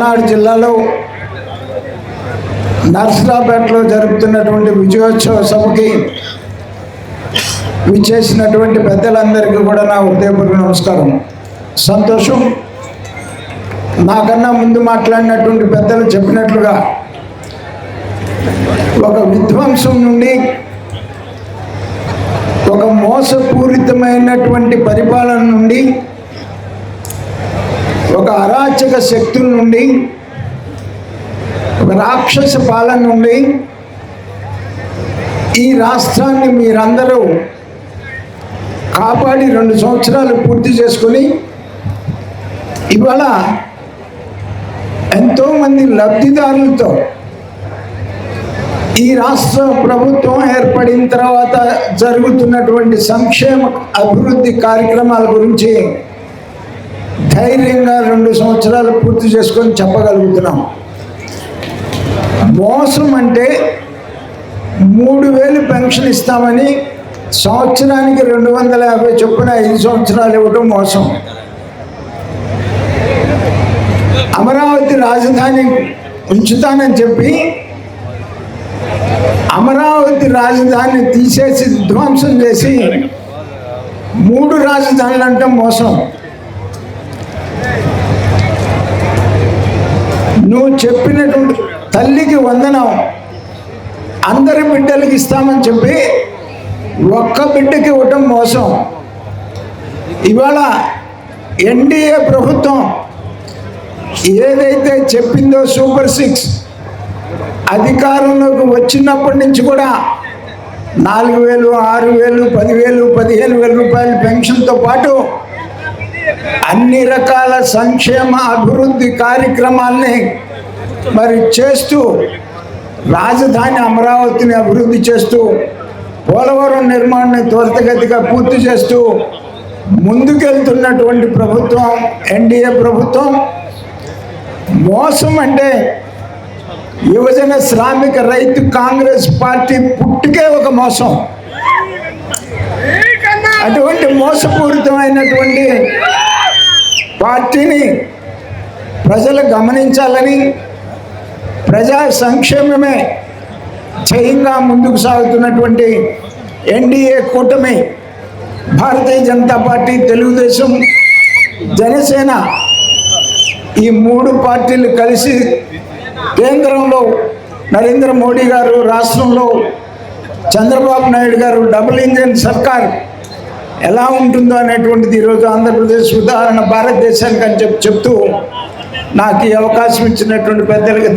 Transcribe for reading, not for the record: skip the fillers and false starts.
పల్నాడు జిల్లాలో నర్సరాపేటలో జరుపుతున్నటువంటి విజయోత్సవ సభకి విచ్చేసినటువంటి పెద్దలందరికీ కూడా నా హృదయపూర్వక నమస్కారం. సంతోషం. నాకన్నా ముందు మాట్లాడినటువంటి పెద్దలు చెప్పినట్లుగా ఒక విధ్వంసం నుండి ఒక మోసపూరితమైనటువంటి పరిపాలన నుండి ఒక అరాచక శక్తుల నుండి ఒక రాక్షస పాలన నుండి ఈ రాష్ట్రాన్ని మీరందరూ కాపాడి 2 సంవత్సరాలు పూర్తి చేసుకొని ఇవాళ ఎంతోమంది లబ్ధిదారులతో ఈ రాష్ట్ర ప్రభుత్వం ఏర్పడిన తర్వాత జరుగుతున్నటువంటి సంక్షేమ అభివృద్ధి కార్యక్రమాల గురించి ధైర్యంగా 2 సంవత్సరాలు పూర్తి చేసుకొని చెప్పగలుగుతున్నాం. మోసం అంటే 3000 పెన్షన్ ఇస్తామని సంవత్సరానికి 250 చొప్పున 5 సంవత్సరాలు ఇవ్వడం మోసం. అమరావతి రాజధాని ఉంచుతానని చెప్పి అమరావతి రాజధాని తీసేసి ధ్వంసం చేసి 3 రాజధానులు అంటే మోసం. నువ్వు చెప్పినటువంటి తల్లికి వందనం అందరి బిడ్డలకి ఇస్తామని చెప్పి ఒక్క బిడ్డకి ఇవ్వటం మోసం. ఇవాళ ఎన్డీఏ ప్రభుత్వం ఏదైతే చెప్పిందో సూపర్ 6 అధికారంలోకి వచ్చినప్పటి నుంచి కూడా 4000, 6000, 10,000, 15,000 రూపాయల పెన్షన్తో పాటు అన్ని రకాల సంక్షేమ అభివృద్ధి కార్యక్రమాల్ని మరి చేస్తూ రాజధాని అమరావతిని అభివృద్ధి చేస్తూ పోలవరం నిర్మాణాన్ని త్వరితగతిగా పూర్తి చేస్తూ ముందుకెళ్తున్నటువంటి ప్రభుత్వం ఎన్డీఏ ప్రభుత్వం. మోసం అంటే యువజన శ్రామిక రైతు కాంగ్రెస్ పార్టీ పుట్టుకే ఒక మోసం. అటువంటి మోసపూరితమైనటువంటి పార్టీని ప్రజలు గమనించాలని, ప్రజా సంక్షేమమే ధ్యేయంగా ముందుకు సాగుతున్నటువంటి ఎన్డీఏ కూటమి భారతీయ జనతా పార్టీ, తెలుగుదేశం, జనసేన ఈ 3 పార్టీలు కలిసి కేంద్రంలో నరేంద్ర మోడీ గారు, రాష్ట్రంలో చంద్రబాబు నాయుడు గారు డబుల్ ఇంజిన్ సర్కార్ ఎలా ఉంటుందో అనేటువంటిది ఈరోజు ఆంధ్రప్రదేశ్ ఉదాహరణ భారతదేశానికి అని చెప్తూ నాకు ఈ అవకాశం ఇచ్చినటువంటి పెద్దలకి